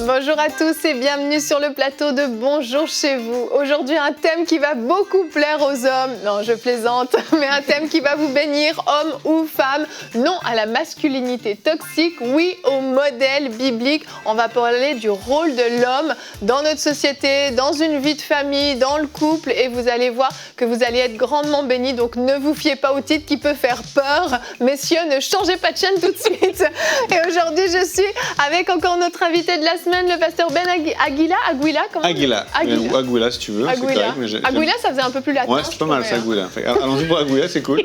Bonjour à tous et bienvenue sur le plateau de Bonjour chez vous. Aujourd'hui, un thème qui va beaucoup plaire aux hommes. Non, je plaisante, mais un thème qui va vous bénir, homme ou femme. Non à la masculinité toxique, oui au modèle biblique. On va parler du rôle de l'homme dans notre société, dans une vie de famille, dans le couple. Et vous allez voir que vous allez être grandement bénis. Donc ne vous fiez pas au titre qui peut faire peur. Messieurs, ne changez pas de chaîne tout de suite. Et aujourd'hui, je suis avec encore notre invité de la semaine, le pasteur Ben Aguila. Aguila. Ou Aguila si tu veux. Aguila. Aguila, ça faisait un peu plus latin. Ouais, c'est pas mal ça, Aguila. Allons-y pour Aguila, c'est cool.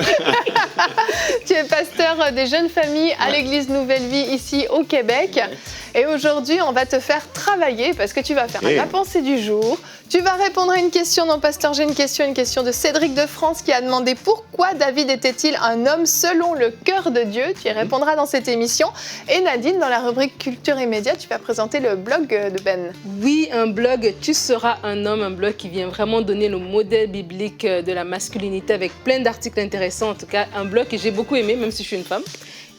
Tu es pasteur des jeunes familles à l'église Nouvelle Vie ici au Québec. Ouais. Et aujourd'hui, on va te faire travailler parce que tu vas faire la pensée du jour. Tu vas répondre à une question. Non, pasteur, j'ai une question de Cédric de France qui a demandé pourquoi David était-il un homme selon le cœur de Dieu. Tu y répondras dans cette émission. Et Nadine, dans la rubrique Culture et Médias, tu vas présenter le blog de Ben. Oui, un blog Tu seras un homme, un blog qui vient vraiment donner le modèle biblique de la masculinité avec plein d'articles intéressants. En tout cas, un blog que j'ai beaucoup aimé, même si je suis une femme.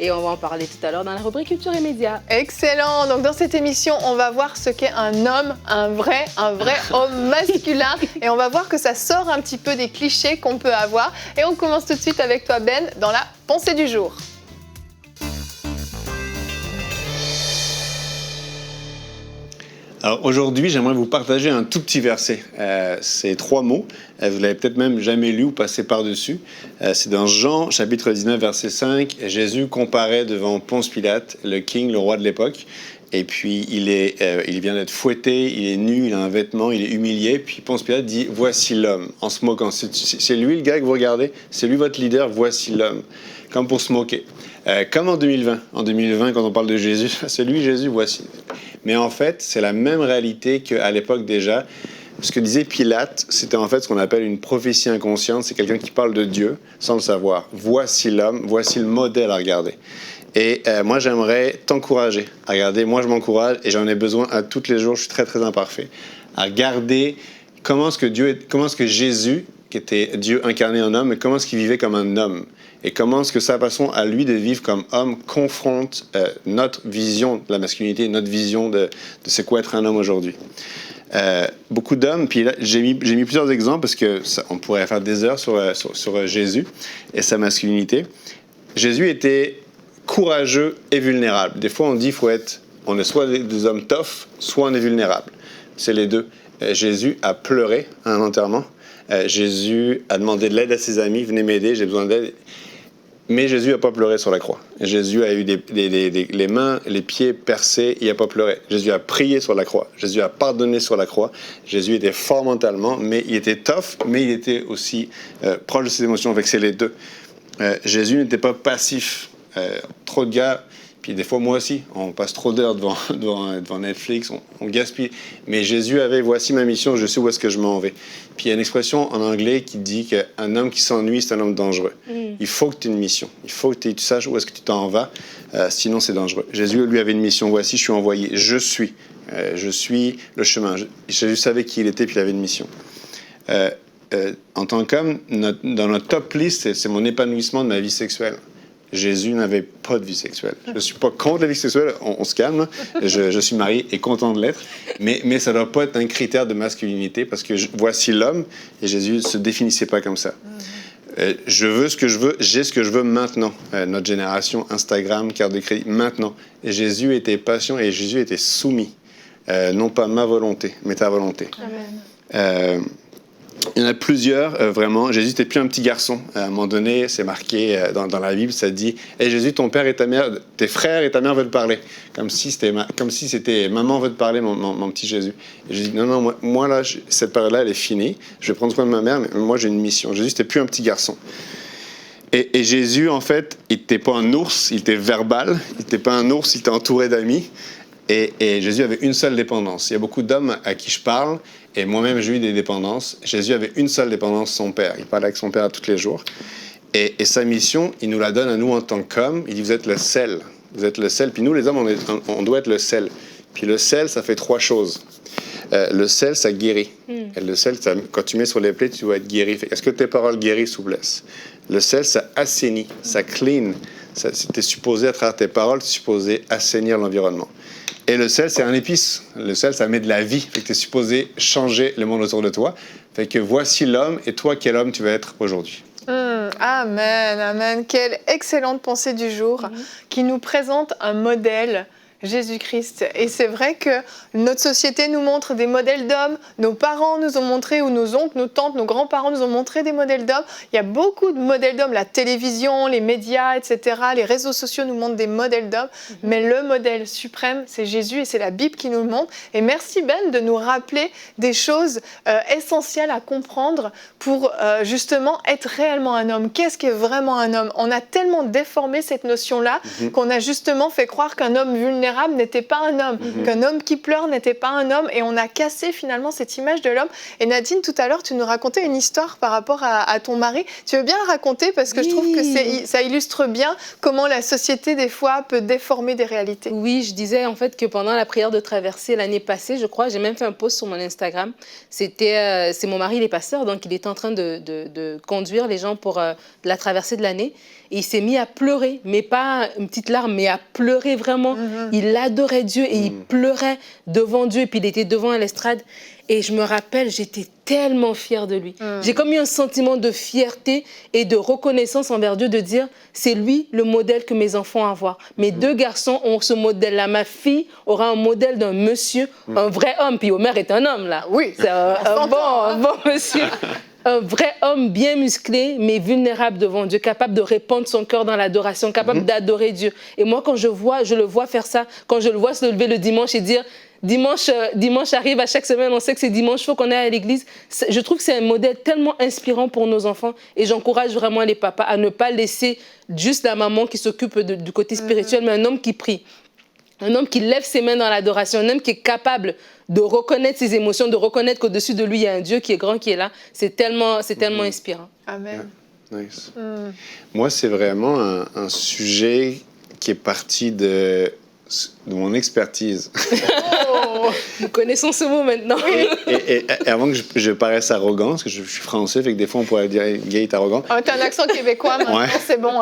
Et on va en parler tout à l'heure dans la rubrique Culture et Médias. Excellent. Donc dans cette émission, on va voir ce qu'est un homme, un vrai homme masculin. Et on va voir que ça sort un petit peu des clichés qu'on peut avoir. Et on commence tout de suite avec toi, Ben, dans la pensée du jour. Alors aujourd'hui, j'aimerais vous partager un tout petit verset. C'est 3 mots. Vous l'avez peut-être même jamais lu ou passé par-dessus. C'est dans Jean, chapitre 19, verset 5. Jésus comparaît devant Ponce Pilate, le king, le roi de l'époque. Et puis, il vient d'être fouetté, il est nu, il a un vêtement, il est humilié. Puis Ponce Pilate dit « Voici l'homme », en se moquant. C'est lui le gars que vous regardez, c'est lui votre leader, voici l'homme. Comme pour se moquer. Comme en 2020. En 2020, quand on parle de Jésus, c'est lui Jésus, voici. Mais en fait, c'est la même réalité qu'à l'époque déjà. Ce que disait Pilate, c'était en fait ce qu'on appelle une prophétie inconsciente. C'est quelqu'un qui parle de Dieu sans le savoir. Voici l'homme, voici le modèle à regarder. Et moi, j'aimerais t'encourager à regarder. Moi, je m'encourage et j'en ai besoin à tous les jours. Je suis très, très imparfait. À regarder comment est-ce que Jésus, qui était Dieu incarné en homme, comment est-ce qu'il vivait comme un homme. Et comment est-ce que sa façon à lui de vivre comme homme confronte notre vision de la masculinité, notre vision de c'est quoi être un homme aujourd'hui. Beaucoup d'hommes, puis là, j'ai mis plusieurs exemples parce que on pourrait faire des heures sur Jésus et sa masculinité. Jésus était courageux et vulnérable. Des fois, on dit on est soit des hommes tough, soit on est vulnérable. C'est les deux. Jésus a pleuré à un enterrement. Jésus a demandé de l'aide à ses amis. Venez m'aider, j'ai besoin d'aide. Mais Jésus n'a pas pleuré sur la croix. Jésus a eu les mains, les pieds percés, il n'a pas pleuré. Jésus a prié sur la croix. Jésus a pardonné sur la croix. Jésus était fort mentalement, mais il était tough, mais il était aussi proche de ses émotions. Fait que c'est les deux. Jésus n'était pas passif. Trop de gars, puis des fois moi aussi, on passe trop d'heures devant Netflix, on gaspille. Mais Jésus avait, voici ma mission, je sais où est-ce que je m'en vais. Puis il y a une expression en anglais qui dit qu'un homme qui s'ennuie, c'est un homme dangereux. Il faut que tu aies une mission. Il faut que tu saches où est-ce que tu t'en vas, sinon c'est dangereux. Jésus, lui, avait une mission. Voici, je suis envoyé. Je suis le chemin. Jésus savait qui il était, puis il avait une mission. En tant qu'homme, dans notre top list, c'est mon épanouissement de ma vie sexuelle. Jésus n'avait pas de vie sexuelle. Je ne suis pas contre la vie sexuelle, on se calme. Je suis marié et content de l'être. Mais ça ne doit pas être un critère de masculinité parce que voici l'homme et Jésus ne se définissait pas comme ça. Je veux ce que je veux, j'ai ce que je veux maintenant. Notre génération, Instagram, carte de crédit, maintenant. Et Jésus était patient et Jésus était soumis. Non pas ma volonté, mais ta volonté. Amen. Il y en a plusieurs, vraiment. Jésus n'était plus un petit garçon. À un moment donné, c'est marqué dans la Bible, ça dit « Hey, Jésus, ton père et ta mère, tes frères et ta mère veulent te parler. » Comme si c'était « Maman veut te parler, mon petit Jésus. » Et Jésus dit « Non, moi là, cette période-là, elle est finie. Je vais prendre soin de ma mère, mais moi, j'ai une mission. » Jésus, n'était plus un petit garçon. Et Jésus, en fait, il n'était pas un ours, il était verbal. Il n'était pas un ours, il était entouré d'amis. Et Jésus avait une seule dépendance. Il y a beaucoup d'hommes à qui je parle, et moi-même j'ai eu des dépendances. Jésus avait une seule dépendance, son Père. Il parlait avec son Père tous les jours. Et sa mission, il nous la donne à nous en tant qu'hommes. Il dit, vous êtes le sel. Vous êtes le sel. Puis nous, les hommes, on doit être le sel. Puis le sel, ça fait 3 choses. Le sel, ça guérit. Et le sel, quand tu mets sur les plaies, tu dois être guéri. Est-ce que tes paroles guérissent ou blessent? Le sel, ça assainit, ça clean. Tu es supposé, à travers tes paroles, tu es supposé assainir l'environnement. Et le sel, c'est un épice. Le sel, ça met de la vie. Tu es supposé changer le monde autour de toi. Fait que voici l'homme, et toi, quel homme tu vas être aujourd'hui? Amen, amen. Quelle excellente pensée du jour qui nous présente un modèle, Jésus-Christ. Et c'est vrai que notre société nous montre des modèles d'hommes, nos parents nous ont montré, ou nos oncles, nos tantes, nos grands-parents nous ont montré des modèles d'hommes. Il y a beaucoup de modèles d'hommes, la télévision, les médias, etc. Les réseaux sociaux nous montrent des modèles d'hommes, mais le modèle suprême, c'est Jésus et c'est la Bible qui nous le montre. Et merci Ben de nous rappeler des choses essentielles à comprendre pour justement être réellement un homme. Qu'est-ce qu'est vraiment un homme? On a tellement déformé cette notion-là qu'on a justement fait croire qu'un homme vulnérable n'était pas un homme, qu'un homme qui pleure n'était pas un homme, et on a cassé finalement cette image de l'homme. Et Nadine, tout à l'heure, tu nous racontais une histoire par rapport à ton mari. Tu veux bien la raconter? Parce que je trouve que ça illustre bien comment la société, des fois, peut déformer des réalités. Oui, je disais en fait que pendant la prière de traversée l'année passée, je crois, j'ai même fait un post sur mon Instagram. C'est mon mari, il est pasteur, donc il était en train de conduire les gens pour la traversée de l'année. Et il s'est mis à pleurer, mais pas une petite larme, mais à pleurer vraiment. Il adorait Dieu et il pleurait devant Dieu. Et puis il était devant l'estrade. Et je me rappelle, j'étais tellement fière de lui. J'ai comme eu un sentiment de fierté et de reconnaissance envers Dieu, de dire, c'est lui le modèle que mes enfants vont avoir. Mes deux garçons ont ce modèle-là. Ma fille aura un modèle d'un monsieur, un vrai homme. Puis Omer est un homme, là. Oui, c'est un bon monsieur. Un vrai homme bien musclé, mais vulnérable devant Dieu, capable de répandre son cœur dans l'adoration, capable d'adorer Dieu. Et moi, quand je le vois faire ça, quand je le vois se lever le dimanche et dire, dimanche arrive à chaque semaine, on sait que c'est dimanche, il faut qu'on aille à l'église. Je trouve que c'est un modèle tellement inspirant pour nos enfants. Et j'encourage vraiment les papas à ne pas laisser juste la maman qui s'occupe du côté spirituel, mais un homme qui prie. Un homme qui lève ses mains dans l'adoration, un homme qui est capable de reconnaître ses émotions, de reconnaître qu'au-dessus de lui, il y a un Dieu qui est grand, qui est là. C'est tellement inspirant. Amen. Yeah. Nice. Moi, c'est vraiment un sujet qui est parti de mon expertise. Nous connaissons ce mot maintenant. Et avant que je paraisse arrogant, parce que je suis français, fait que des fois on pourrait dire Gay est arrogant. T'as un accent québécois, maintenant, c'est bon.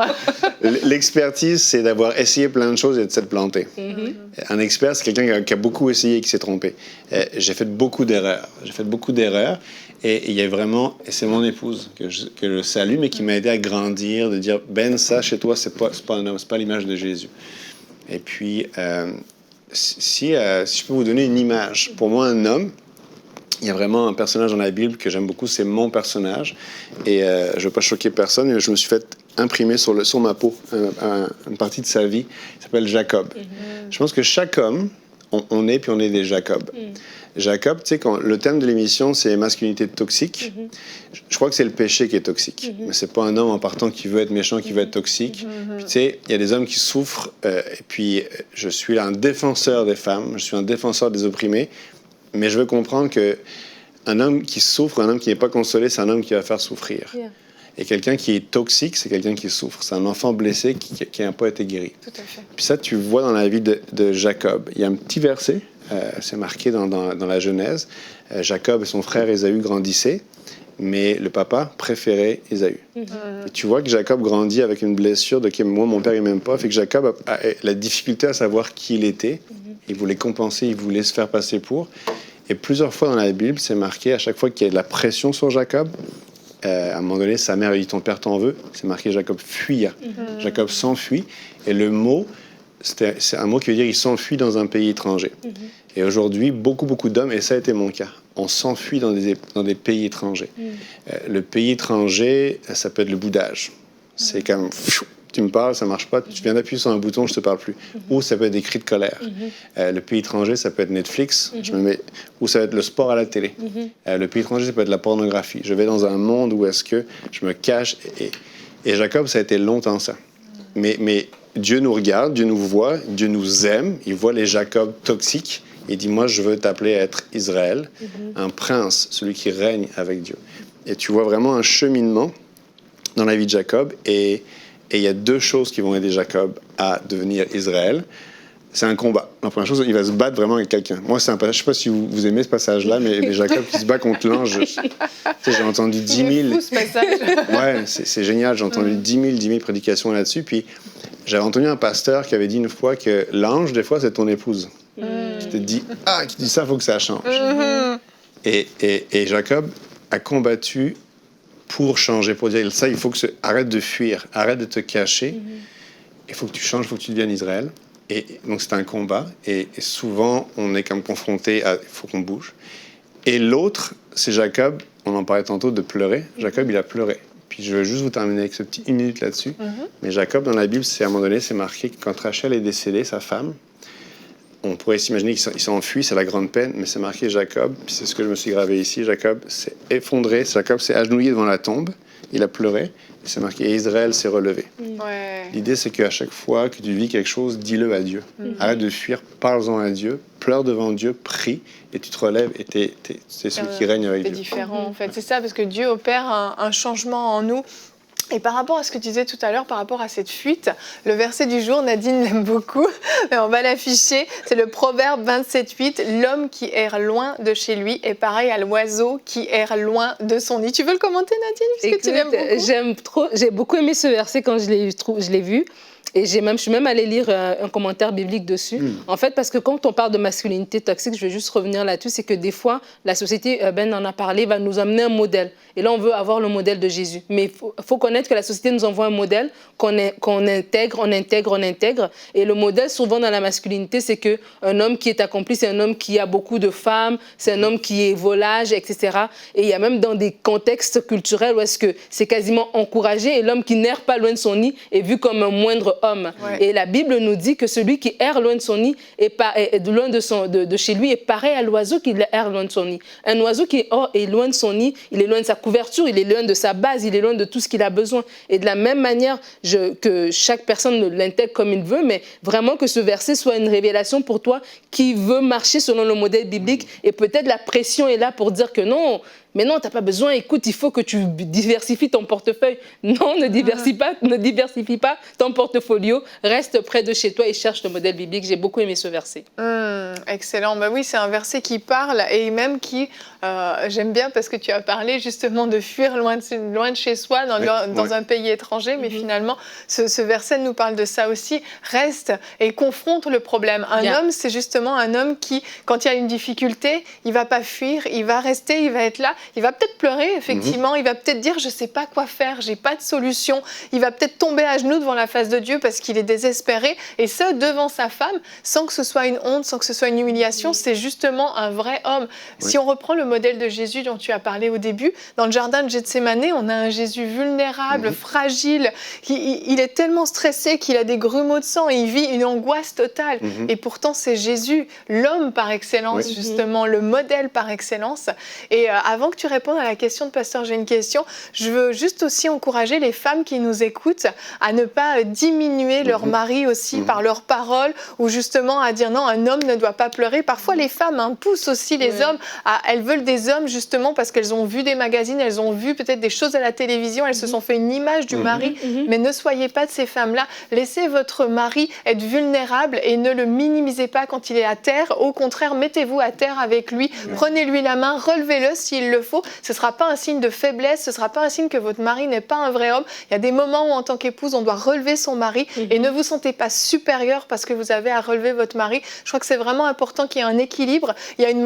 L'expertise, c'est d'avoir essayé plein de choses et de s'être planté. Un expert, c'est quelqu'un qui a beaucoup essayé et qui s'est trompé. J'ai fait beaucoup d'erreurs. Et il y a vraiment, et c'est mon épouse que je salue, mais qui m'a aidé à grandir, de dire Ben, ça chez toi, c'est pas un homme, c'est pas l'image de Jésus. Et puis, si je peux vous donner une image, pour moi, un homme, il y a vraiment un personnage dans la Bible que j'aime beaucoup, c'est mon personnage. Et je ne veux pas choquer personne, mais je me suis fait imprimer sur ma peau une partie de sa vie. Il s'appelle Jacob. Je pense que chaque homme, on est des Jacob. Jacob, tu sais, le thème de l'émission, c'est masculinité toxique. Je crois que c'est le péché qui est toxique. Mais c'est pas un homme en partant qui veut être méchant, qui veut être toxique. Puis tu sais, il y a des hommes qui souffrent. Et puis, je suis un défenseur des femmes. Je suis un défenseur des opprimés. Mais je veux comprendre qu'un homme qui souffre, un homme qui n'est pas consolé, c'est un homme qui va faire souffrir. Et quelqu'un qui est toxique, c'est quelqu'un qui souffre. C'est un enfant blessé qui n'a pas été guéri. Tout à fait. Puis ça, tu vois dans la vie de Jacob. Il y a un petit verset, c'est marqué dans la Genèse. Jacob et son frère Ésaü grandissaient, mais le papa préférait Ésaü. Et tu vois que Jacob grandit avec une blessure de « moi, mon père, il m'aime pas ». Fait que Jacob a la difficulté à savoir qui il était. Il voulait compenser, il voulait se faire passer pour. Et plusieurs fois dans la Bible, c'est marqué, à chaque fois qu'il y a de la pression sur Jacob, à un moment donné, sa mère lui dit « ton père t'en veut », c'est marqué Jacob fuir. Jacob s'enfuit. Et le mot, c'est un mot qui veut dire « il s'enfuit dans un pays étranger ». Et aujourd'hui, beaucoup d'hommes, et ça a été mon cas, on s'enfuit dans des pays étrangers. Le pays étranger, ça peut être le boudage. C'est comme, tu me parles, ça ne marche pas, tu viens d'appuyer sur un bouton, je ne te parle plus. Ou ça peut être des cris de colère. Le pays étranger, ça peut être Netflix, ou ça peut être le sport à la télé. Le pays étranger, ça peut être la pornographie. Je vais dans un monde où est-ce que je me cache. Et Jacob, ça a été longtemps ça. Mais Dieu nous regarde, Dieu nous voit, Dieu nous aime. Il voit les Jacob toxiques. Il dit, moi, je veux t'appeler à être Israël, un prince, celui qui règne avec Dieu. Et tu vois vraiment un cheminement dans la vie de Jacob. Et il y a deux choses qui vont aider Jacob à devenir Israël. c'est un combat. La première chose, il va se battre vraiment avec quelqu'un. Moi, je ne sais pas si vous aimez ce passage-là, mais Jacob qui se bat contre l'ange, j'ai entendu 10 000... Il est fou, ce passage. Ouais, c'est génial. J'ai entendu 10 000 prédications là-dessus. Puis, j'avais entendu un pasteur qui avait dit une fois que l'ange, des fois, c'est ton épouse. Qui te dit, qui dit ça, il faut que ça change. Et Jacob a combattu pour changer, pour dire ça, il faut que arrête de fuir, arrête de te cacher. Il faut que tu changes, il faut que tu deviennes Israël. Et donc, c'est un combat. Et souvent, on est comme confronté à il faut qu'on bouge. Et l'autre, c'est Jacob, on en parlait tantôt, de pleurer. Jacob, il a pleuré. Puis je veux juste vous terminer avec une minute là-dessus. Mais Jacob, dans la Bible, à un moment donné, c'est marqué que quand Rachel est décédée, sa femme, on pourrait s'imaginer qu'il s'enfuit, c'est la grande peine, mais c'est marqué Jacob, puis c'est ce que je me suis gravé ici. Jacob s'est effondré, Jacob s'est agenouillé devant la tombe, il a pleuré, et c'est marqué et Israël s'est relevé. Ouais. L'idée, c'est qu'à chaque fois que tu vis quelque chose, dis-le à Dieu. Arrête de fuir, parle-en à Dieu, pleure devant Dieu, prie, et tu te relèves, et c'est celui qui règne avec C'est Dieu. différent, en fait. C'est ça, parce que Dieu opère un changement en nous. Et par rapport à ce que tu disais tout à l'heure, par rapport à cette fuite, le verset du jour, Nadine l'aime beaucoup, mais on va l'afficher, c'est le Proverbe 27:8, l'homme qui erre loin de chez lui est pareil à l'oiseau qui erre loin de son nid. Tu veux le commenter, Nadine, parce que tu l'aimes beaucoup? J'aime trop, j'ai beaucoup aimé ce verset quand je l'ai vu. Et je suis même allée lire un commentaire biblique dessus. En fait, parce que quand on parle de masculinité toxique, je vais juste revenir là-dessus, c'est que des fois, la société, Ben en a parlé, va nous amener un modèle. Et là, on veut avoir le modèle de Jésus. Mais il faut connaître que la société nous envoie un modèle qu'on intègre. Et le modèle, souvent dans la masculinité, c'est qu'un homme qui est accompli, c'est un homme qui a beaucoup de femmes, c'est un homme qui est volage, etc. Et il y a même dans des contextes culturels où est-ce que c'est quasiment encouragé et l'homme qui n'erre pas loin de son nid est vu comme un moindre homme. Ouais. Et la Bible nous dit que celui qui erre loin de son nid, loin de chez lui, est pareil à l'oiseau qui erre loin de son nid. Un oiseau qui est loin de son nid, il est loin de sa couverture, il est loin de sa base, il est loin de tout ce qu'il a besoin. Et de la même manière que chaque personne l'intègre comme il veut, mais vraiment que ce verset soit une révélation pour toi qui veut marcher selon le modèle biblique. Et peut-être la pression est là pour dire que non, mais non, tu n'as pas besoin, écoute, il faut que tu diversifies ton portefeuille. Non, ne diversifie pas ton portfolio, reste près de chez toi et cherche le modèle biblique. J'ai beaucoup aimé ce verset. Excellent, bah oui, c'est un verset qui parle et même qui, j'aime bien parce que tu as parlé justement de fuir loin de chez soi, dans un pays étranger, mais finalement, ce verset nous parle de ça aussi. Reste et confronte le problème. Un homme, c'est justement un homme qui, quand il y a une difficulté, il ne va pas fuir, il va rester, il va être là. Il va peut-être pleurer, effectivement. Il va peut-être dire, je ne sais pas quoi faire, je n'ai pas de solution. Il va peut-être tomber à genoux devant la face de Dieu parce qu'il est désespéré. Et ça, devant sa femme, sans que ce soit une honte, sans que ce soit une humiliation, c'est justement un vrai homme. Si on reprend le modèle de Jésus dont tu as parlé au début, dans le jardin de Gethsémane, on a un Jésus vulnérable, fragile. Il est tellement stressé qu'il a des grumeaux de sang et il vit une angoisse totale. Et pourtant, c'est Jésus, l'homme par excellence, justement, le modèle par excellence. Et avant que tu répondes à la question de Pasteur, j'ai une question. Je veux juste aussi encourager les femmes qui nous écoutent à ne pas diminuer leur mari aussi par leurs paroles ou justement à dire non, un homme ne doit pas pleurer. Parfois, les femmes poussent aussi les hommes. Elles veulent des hommes justement parce qu'elles ont vu des magazines, elles ont vu peut-être des choses à la télévision, elles se sont fait une image du mari. Mais ne soyez pas de ces femmes-là. Laissez votre mari être vulnérable et ne le minimisez pas quand il est à terre. Au contraire, mettez-vous à terre avec lui. Prenez-lui la main, relevez-le s'il le faut. Ce ne sera pas un signe de faiblesse, ce ne sera pas un signe que votre mari n'est pas un vrai homme. Il y a des moments où, en tant qu'épouse, on doit relever son mari et ne vous sentez pas supérieur parce que vous avez à relever votre mari. Je crois que c'est vraiment important qu'il y ait un équilibre. Il y a une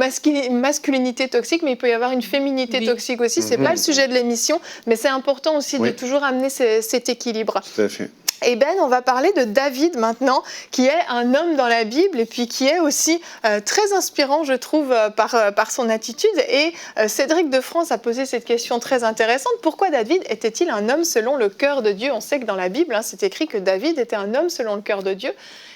masculinité toxique, mais il peut y avoir une féminité toxique aussi. Ce n'est pas le sujet de l'émission, mais c'est important aussi de toujours amener cet équilibre. Tout à fait. Et Ben, on va parler de David maintenant, qui est un homme dans la Bible et puis qui est aussi très inspirant, je trouve, par son attitude. Et Cédric de France a posé cette question très intéressante. Pourquoi David était-il un homme selon le cœur de Dieu? On sait que dans la Bible, c'est écrit que David était un homme selon le cœur de Dieu.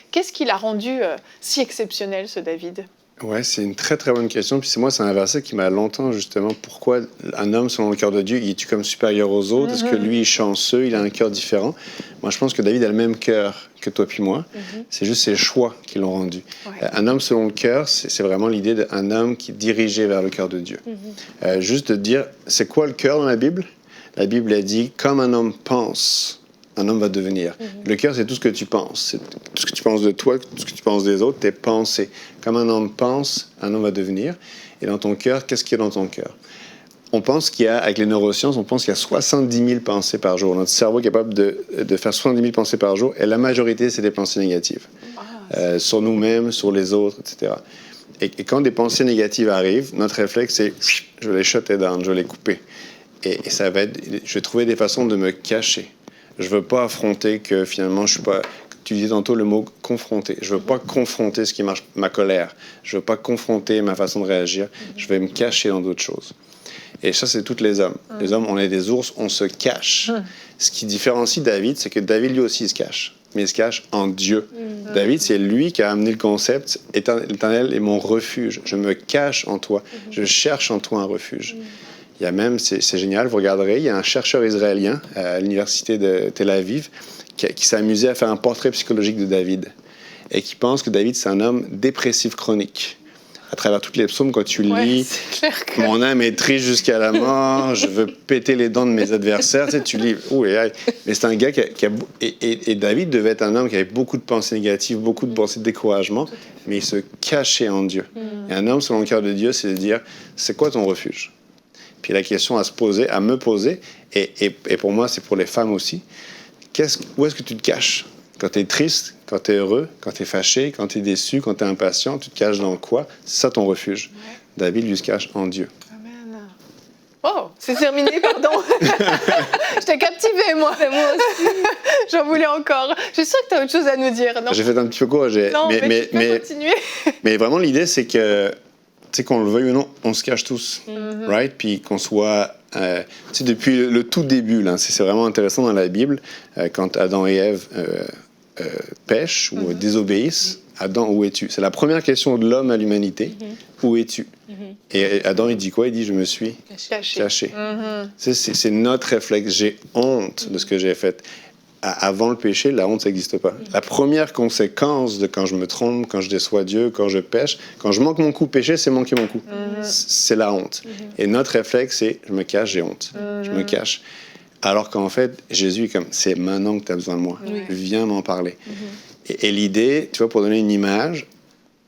Qu'est-ce qui l'a rendu si exceptionnel, ce David? Ouais, c'est une très très bonne question. Puis c'est un verset qui m'a longtemps justement. Pourquoi un homme selon le cœur de Dieu, il est-tu comme supérieur aux autres? Est-ce que lui est chanceux? Il a un cœur différent? Moi, je pense que David a le même cœur que toi puis moi. C'est juste ses choix qui l'ont rendu. Un homme selon le cœur, c'est vraiment l'idée d'un homme qui est dirigé vers le cœur de Dieu. Juste de dire, c'est quoi le cœur dans la Bible? La Bible a dit, comme un homme pense un homme va devenir. Le cœur, c'est tout ce que tu penses. C'est tout ce que tu penses de toi, tout ce que tu penses des autres, tes pensées. Comme un homme pense, un homme va devenir. Et dans ton cœur, qu'est-ce qu'il y a dans ton cœur? On pense qu'il y a, avec les neurosciences, on pense qu'il y a 70 000 pensées par jour. Notre cerveau est capable de faire 70 000 pensées par jour, et la majorité, c'est des pensées négatives. Sur nous-mêmes, sur les autres, etc. Et quand des pensées négatives arrivent, notre réflexe, c'est « je vais les shutter down, je vais les couper ». Et ça va être, je vais trouver des façons de me cacher. Je ne veux pas affronter que finalement, je suis pas... Tu disais tantôt le mot « confronter ». Je ne veux pas confronter ce qui marche, ma colère. Je ne veux pas confronter ma façon de réagir. Je vais me cacher dans d'autres choses. Et ça, c'est tous les hommes. Les hommes, on est des ours, on se cache. Ce qui différencie David, c'est que David, lui aussi, il se cache. Mais il se cache en Dieu. David, c'est lui qui a amené le concept « L'Éternel est mon refuge. Je me cache en toi. Je cherche en toi un refuge. » Il y a même, c'est génial, vous regarderez, il y a un chercheur israélien à l'université de Tel Aviv qui s'est amusé à faire un portrait psychologique de David et qui pense que David, c'est un homme dépressif chronique. À travers toutes les psaumes, quand tu lis « Mon âme est triste jusqu'à la mort, je veux péter les dents de mes adversaires », tu sais, tu lis « Ouh, mais c'est un gars et David devait être un homme qui avait beaucoup de pensées négatives, beaucoup de pensées de découragement, mais il se cachait en Dieu. Et un homme selon le cœur de Dieu, c'est de dire « C'est quoi ton refuge ?» Puis la question à se poser, à me poser, et pour moi, c'est pour les femmes aussi, où est-ce que tu te caches? Quand tu es triste, quand tu es heureux, quand tu es fâché, quand tu es déçu, quand tu es impatient, tu te caches dans quoi? C'est ça ton refuge. David lui se cache en Dieu. Amen. Oh, c'est terminé, pardon. Je t'ai captivée, moi. Moi aussi. J'en voulais encore. Je suis sûre que tu as autre chose à nous dire. Non, j'ai fait un petit peu court. Non, mais tu peux continuer. Mais vraiment, l'idée, c'est que, tu sais, qu'on le veuille ou non, on se cache tous. Right? Puis qu'on soit... tu sais, depuis le tout début, là, c'est vraiment intéressant dans la Bible, quand Adam et Ève pêchent ou désobéissent, Adam, où es-tu? C'est la première question de l'homme à l'humanité. Où es-tu? Et Adam, il dit quoi? Il dit, je me suis caché. C'est notre réflexe. J'ai honte de ce que j'ai fait. Avant le péché, la honte, ça n'existe pas. La première conséquence de quand je me trompe, quand je déçois Dieu, quand je pêche, quand je manque mon coup, péché, c'est manquer mon coup. C'est la honte. Et notre réflexe, c'est je me cache, j'ai honte. Je me cache. Alors qu'en fait, Jésus est comme, c'est maintenant que tu as besoin de moi. Viens m'en parler. Et l'idée, tu vois, pour donner une image,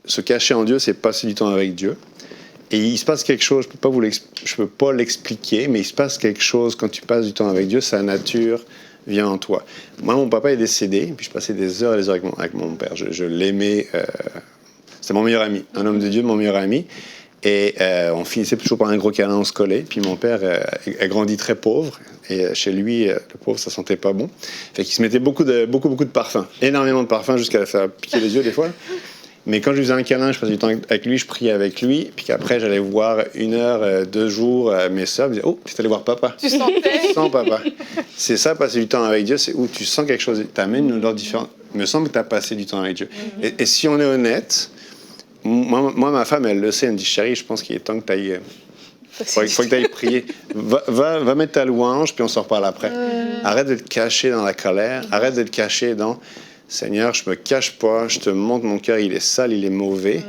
se cacher en Dieu, c'est passer du temps avec Dieu. Et il se passe quelque chose, je peux pas l'expliquer, mais il se passe quelque chose quand tu passes du temps avec Dieu, sa nature vient en toi. Moi, mon papa est décédé, puis je passais des heures et des heures avec mon père. Je l'aimais. C'était mon meilleur ami, un homme de Dieu, mon meilleur ami. Et on finissait toujours par un gros câlin, on se collait. Puis mon père a grandi très pauvre. Et chez lui, le pauvre, ça sentait pas bon. Fait qu'il se mettait beaucoup de parfums. Énormément de parfums jusqu'à faire piquer les yeux des fois. Mais quand je lui faisais un câlin, je passais du temps avec lui, je priais avec lui. Puis qu'après, j'allais voir 1 heure, 2 jours mes sœurs. Je me disaient, oh, tu es allé voir papa. Tu sentais? Tu sens papa. C'est ça, passer du temps avec Dieu, c'est où tu sens quelque chose. Tu amènes une odeur différente. Il me semble que tu as passé du temps avec Dieu. Et si on est honnête, moi, ma femme, elle le sait. Elle me dit, chérie, je pense qu'il est temps que tu ailles... Il faut que tu ailles prier. Va mettre ta louange, puis on s'en reparle après. Arrête de te cacher dans la colère. Arrête de te cacher dans... Seigneur, je me cache pas, je te montre mon cœur, il est sale, il est mauvais,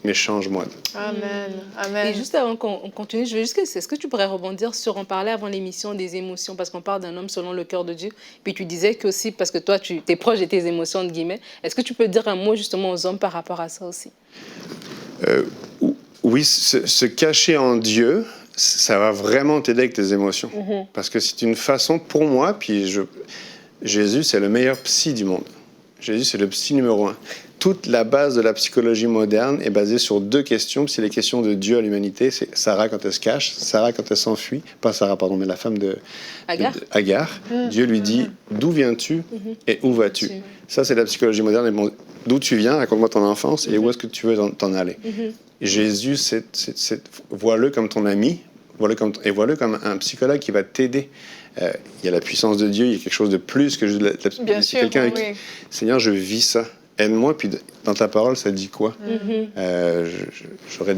mais change-moi. Amen, amen. Et juste avant qu'on continue, je veux juste est-ce que tu pourrais rebondir sur, on parlait avant l'émission des émotions, parce qu'on parle d'un homme selon le cœur de Dieu, puis tu disais que aussi, parce que toi, tu es proche de tes émotions, entre guillemets, est-ce que tu peux dire un mot justement aux hommes par rapport à ça aussi? Oui, se cacher en Dieu, ça va vraiment t'aider avec tes émotions. Parce que c'est une façon, pour moi, puis Jésus, c'est le meilleur psy du monde. Jésus, c'est le psy numéro 1. Toute la base de la psychologie moderne est basée sur 2 questions. C'est les questions de Dieu à l'humanité. C'est Sarah quand elle se cache, Sarah quand elle s'enfuit. Pas Sarah, pardon, mais la femme de Agar. Dieu lui dit, d'où viens-tu et où vas-tu? Ça, c'est la psychologie moderne. Bon, d'où tu viens, raconte-moi ton enfance et où est-ce que tu veux t'en aller. Jésus, vois-le comme ton ami, vois-le comme un psychologue qui va t'aider. Il y a la puissance de Dieu, il y a quelque chose de plus que juste Bien sûr, quelqu'un avec qui, Seigneur, je vis ça. Aide-moi, puis dans ta parole, ça dit quoi? J'aurais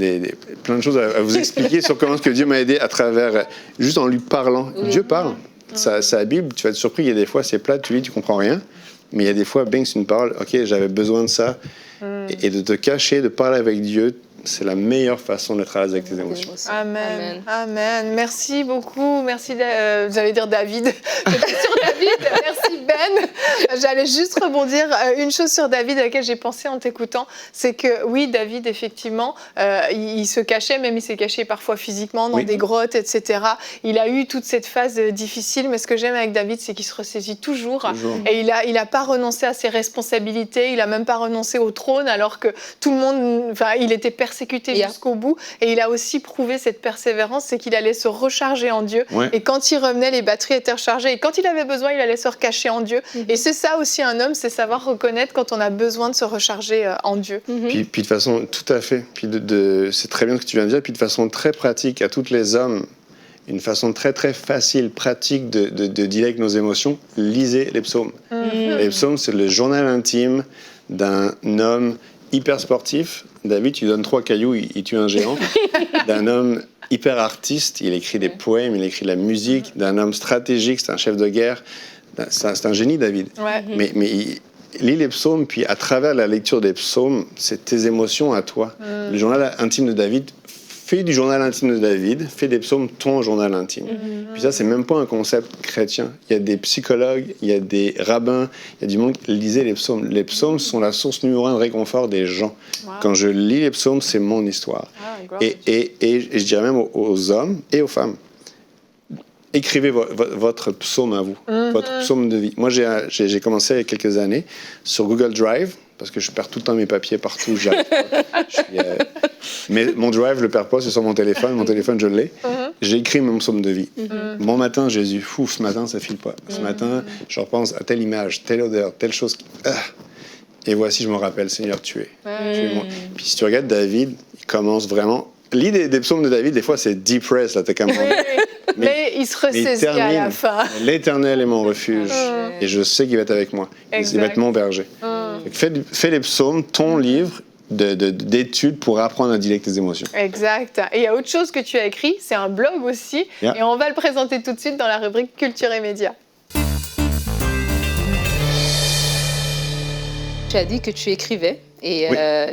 plein de choses à vous expliquer sur comment ce que Dieu m'a aidé à travers, juste en lui parlant. Dieu parle. Sa Bible, tu vas être surpris, il y a des fois, c'est plat, tu lis, tu comprends rien. Mais il y a des fois, bing, c'est une parole, OK, j'avais besoin de ça. Et de te cacher, de parler avec Dieu, c'est la meilleure façon d'être à l'aise avec tes émotions. Amen. Amen. Merci beaucoup. Merci, j'allais dire David. J'étais sur David. Merci Ben. J'allais juste rebondir. Une chose sur David à laquelle j'ai pensé en t'écoutant, c'est que oui, David, effectivement, il se cachait, même il s'est caché parfois physiquement dans des grottes, etc. Il a eu toute cette phase difficile, mais ce que j'aime avec David, c'est qu'il se ressaisit toujours. Et il a pas renoncé à ses responsabilités, il a même pas renoncé au trône, alors que tout le monde, enfin, il était persécuté jusqu'au bout. Et il a aussi prouvé cette persévérance, c'est qu'il allait se recharger en Dieu. Ouais. Et quand il revenait, les batteries étaient rechargées. Et quand il avait besoin, il allait se recacher en Dieu. Et c'est ça aussi un homme, c'est savoir reconnaître quand on a besoin de se recharger en Dieu. Puis de façon, tout à fait. Puis c'est très bien ce que tu viens de dire. Puis de façon très pratique à tous les hommes, une façon très très facile, pratique de dealer avec nos émotions, lisez les psaumes. Les psaumes, c'est le journal intime d'un homme hyper sportif. David, tu lui donnes 3 cailloux, il tue un géant. D'un homme hyper artiste, il écrit des poèmes, il écrit de la musique. D'un homme stratégique, c'est un chef de guerre. C'est un génie, David. Ouais. Mais lis les psaumes, puis à travers la lecture des psaumes, c'est tes émotions à toi. Le journal intime de David, fais du journal intime de David, fais des psaumes ton journal intime. Puis ça, c'est même pas un concept chrétien. Il y a des psychologues, il y a des rabbins, il y a du monde qui lisait les psaumes. Les psaumes sont la source numéro 1 de réconfort des gens. Wow. Quand je lis les psaumes, c'est mon histoire. Et je dirais même aux hommes et aux femmes, écrivez votre psaume à vous, votre psaume de vie. Moi, j'ai commencé il y a quelques années sur Google Drive, parce que je perds tout le temps mes papiers partout. Mais mon Drive, je le perds pas, c'est sur mon téléphone. Mon téléphone, je l'ai. J'ai écrit mon psaume de vie. Bon matin, Jésus, ce matin, ça file pas. Ce matin, je repense à telle image, telle odeur, telle chose. Et voici, je me rappelle, Seigneur, tu es moi. Puis si tu regardes David, il commence vraiment... Lis des psaumes de David, des fois, c'est depressed, là, t'es comme... Mais il se ressaisit à la fin. L'Éternel est mon refuge, et je sais qu'il va être avec moi. Exact. Il va être mon berger. Fais les psaumes, ton livre d'études pour apprendre à dealer avec tes émotions. Exact. Et il y a autre chose que tu as écrit, c'est un blog aussi, et on va le présenter tout de suite dans la rubrique Culture et Médias. Tu as dit que tu écrivais. Et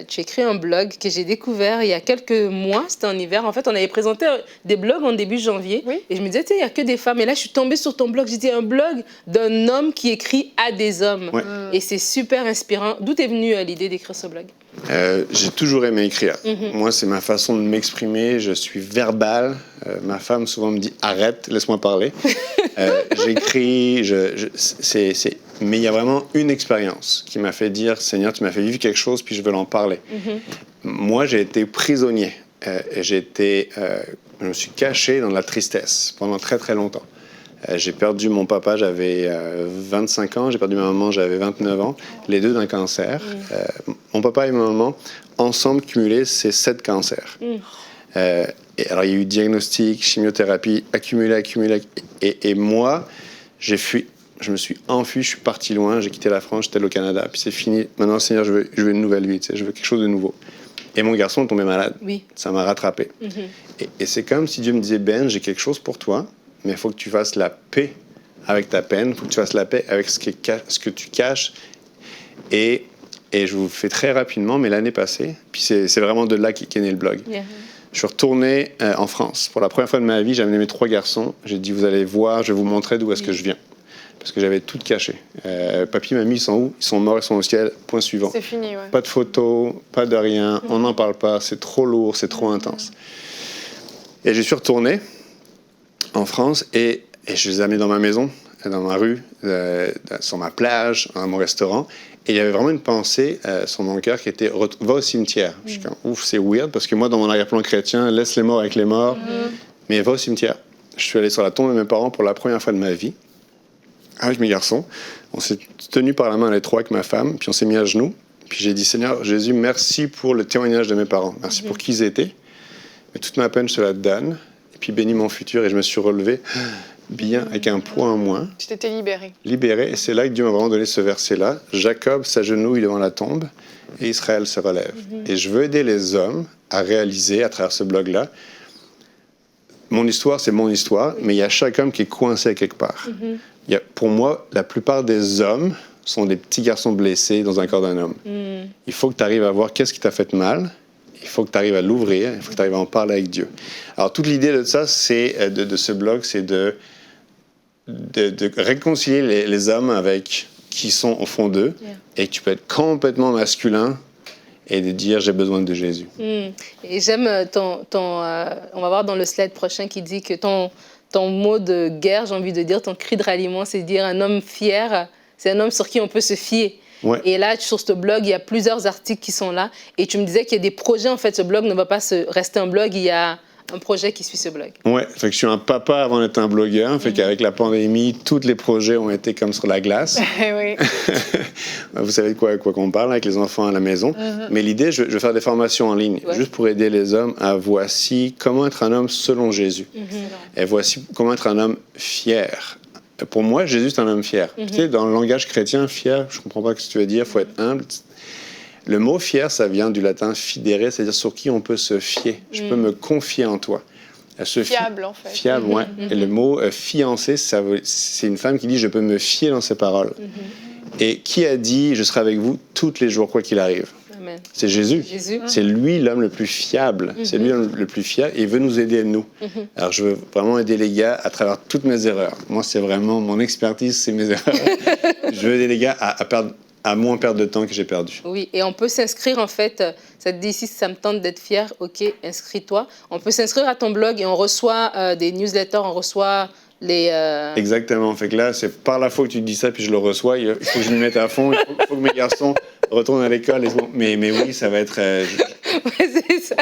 tu écris un blog que j'ai découvert il y a quelques mois, c'était en hiver. En fait, on avait présenté des blogs en début janvier. Et je me disais, il n'y a que des femmes. Et là, je suis tombée sur ton blog. J'ai dit, un blog d'un homme qui écrit à des hommes. Et c'est super inspirant. D'où est venue l'idée d'écrire ce blog? J'ai toujours aimé écrire. Moi, c'est ma façon de m'exprimer. Je suis verbal. Ma femme souvent me dit, arrête, laisse-moi parler. J'écris, mais il y a vraiment une expérience qui m'a fait dire, Seigneur, tu m'as fait vivre quelque chose, puis je veux l'en parler. Moi, j'ai été prisonnier. Je me suis caché dans la tristesse pendant très, très longtemps. J'ai perdu mon papa, j'avais 25 ans. J'ai perdu ma maman, j'avais 29 ans. Les deux d'un cancer. Mon papa et ma maman, ensemble, cumulés, c'est 7 cancers. Et alors, il y a eu diagnostic, chimiothérapie, accumulé. Et moi, je me suis enfui, je suis parti loin, j'ai quitté la France, j'étais allé au Canada, puis c'est fini. Maintenant, Seigneur, je veux une nouvelle vie, je veux quelque chose de nouveau. Et mon garçon est tombé malade. Ça m'a rattrapé. Et c'est comme si Dieu me disait, Ben, j'ai quelque chose pour toi, mais il faut que tu fasses la paix avec ta peine, il faut que tu fasses la paix avec ce que tu caches. Et je vous le fais très rapidement, mais l'année passée, puis c'est vraiment de là qu'est né le blog. Je suis retourné en France. Pour la première fois de ma vie, j'ai amené mes 3 garçons. J'ai dit, vous allez voir, je vais vous montrer d'où est-ce que je viens. Parce que j'avais tout caché. Papy, mamie, ils sont où? Ils sont morts, ils sont au ciel. Point suivant. C'est fini, Pas de photos, pas de rien. On n'en parle pas. C'est trop lourd, c'est trop intense. Et je suis retourné en France et je les ai amenés dans ma maison, dans ma rue, sur ma plage, dans mon restaurant. Et il y avait vraiment une pensée sur mon cœur qui était « va au cimetière ». Je suis comme « ouf, c'est weird » parce que moi, dans mon arrière-plan chrétien, laisse les morts avec les morts. Mais va au cimetière. Je suis allé sur la tombe de mes parents pour la première fois de ma vie, avec mes garçons. On s'est tenus par la main les 3 avec ma femme, puis on s'est mis à genoux. Puis j'ai dit « Seigneur, Jésus, merci pour le témoignage de mes parents. Merci pour qui ils étaient. Mais toute ma peine, je te la donne. Et puis bénis mon futur. » Et je me suis relevé bien, avec un poids en moins. Tu t'étais libéré. Libéré. Et c'est là que Dieu m'a vraiment donné ce verset-là. Jacob s'agenouille devant la tombe et Israël se relève. Et je veux aider les hommes à réaliser, à travers ce blog-là, mon histoire, c'est mon histoire, mais il y a chaque homme qui est coincé à quelque part. Pour moi, la plupart des hommes sont des petits garçons blessés dans un corps d'un homme. Il faut que tu arrives à voir qu'est-ce qui t'a fait mal il faut que tu arrives à l'ouvrir, il faut que tu arrives à en parler avec Dieu. Alors, toute l'idée de ça, c'est, de ce blog, c'est de réconcilier les hommes avec qui sont au fond d'eux, et que tu peux être complètement masculin et de dire j'ai besoin de Jésus. Et j'aime on va voir dans le slide prochain qui dit que ton mot de guerre, j'ai envie de dire, ton cri de ralliement, c'est de dire un homme fier, c'est un homme sur qui on peut se fier. Ouais. Et là, sur ce blog, il y a plusieurs articles qui sont là. Et tu me disais qu'il y a des projets, en fait, ce blog ne va pas rester un blog, il y a un projet qui suit ce blog. Ouais, fait que je suis un papa avant d'être un blogueur, fait qu'avec la pandémie, tous les projets ont été comme sur la glace. Oui. Vous savez de quoi qu'on parle avec les enfants à la maison. Mais l'idée, je vais faire des formations en ligne, juste pour aider les hommes à voici comment être un homme selon Jésus. Et voici comment être un homme fier. Pour moi, Jésus, c'est un homme fier. Tu sais, dans le langage chrétien, fier, je comprends pas ce que tu veux dire, il faut être humble. Le mot fier, ça vient du latin fidere, c'est-à-dire sur qui on peut se fier. Je peux me confier en toi. Fiable, en fait. Fiable, ouais. Et le mot fiancé, c'est une femme qui dit je peux me fier dans ses paroles. Et qui a dit je serai avec vous tous les jours, quoi qu'il arrive? Amen. C'est Jésus. C'est lui l'homme le plus fiable. C'est lui l'homme le plus fier et il veut nous aider, nous. Alors, je veux vraiment aider les gars à travers toutes mes erreurs. Moi, c'est vraiment mon expertise, c'est mes erreurs. Je veux aider les gars à moins perdre de temps que j'ai perdu. Oui, et on peut s'inscrire, en fait, ça te dit ici, si ça me tente d'être fier, ok, inscris-toi. On peut s'inscrire à ton blog et on reçoit des newsletters, on reçoit les... Exactement, fait que là, c'est par la fois que tu dis ça, puis je le reçois, il faut que je me mette à fond, il faut que mes garçons retournent à l'école. Mais oui, ça va être... Ouais, c'est ça.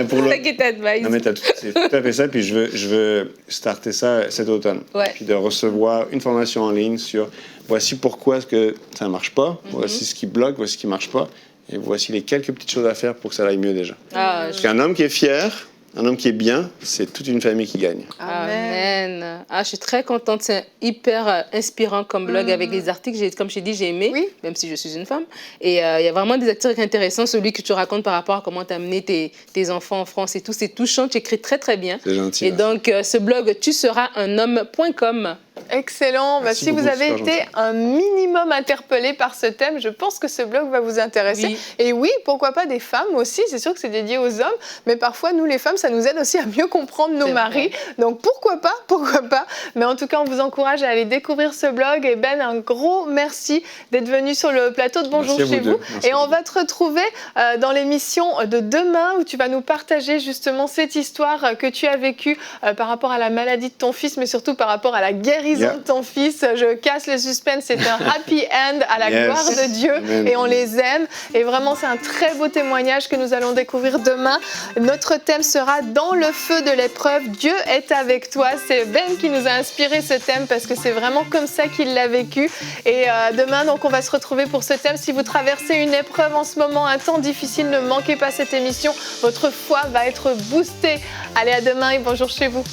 Pour c'est ça qui t'advise. Non, mais c'est tout à fait ça, puis je veux starter ça cet automne. Ouais. Puis de recevoir une formation en ligne sur voici pourquoi est-ce que ça ne marche pas, voici ce qui bloque, voici ce qui ne marche pas, et voici les quelques petites choses à faire pour que ça aille mieux déjà. Parce qu'un homme qui est fier, un homme qui est bien, c'est toute une famille qui gagne. Amen. Ah, je suis très contente. C'est hyper inspirant comme blog avec les articles. Comme je t'ai dit, j'ai aimé, même si je suis une femme. Et il y a vraiment des articles intéressants. Celui que tu racontes par rapport à comment tu as amené tes enfants en France et tout, c'est touchant. Tu écris très, très bien. C'est gentil. Et donc, ce blog, tuserasunhomme.com. Excellent. Merci si beaucoup, vous avez super été un minimum interpellé par ce thème, je pense que ce blog va vous intéresser. Oui. Et oui, pourquoi pas des femmes aussi. C'est sûr que c'est dédié aux hommes, mais parfois, nous, les femmes, ça nous aide aussi à mieux comprendre nos maris. Donc, pourquoi pas. Mais en tout cas, on vous encourage à aller découvrir ce blog. Et Ben, un gros merci d'être venu sur le plateau de Bonjour chez vous. Et on va te retrouver dans l'émission de demain où tu vas nous partager justement cette histoire que tu as vécue par rapport à la maladie de ton fils, mais surtout par rapport à la guérison de ton fils. Je casse le suspense, c'est un happy end à la gloire de Dieu. Amen. Et on les aime. Et vraiment, c'est un très beau témoignage que nous allons découvrir demain. Notre thème sera dans le feu de l'épreuve. Dieu est avec toi. C'est Ben qui nous a inspiré ce thème parce que c'est vraiment comme ça qu'il l'a vécu. Et demain, donc, on va se retrouver pour ce thème. Si vous traversez une épreuve en ce moment, un temps difficile, ne manquez pas cette émission. Votre foi va être boostée. Allez, à demain et bonjour chez vous.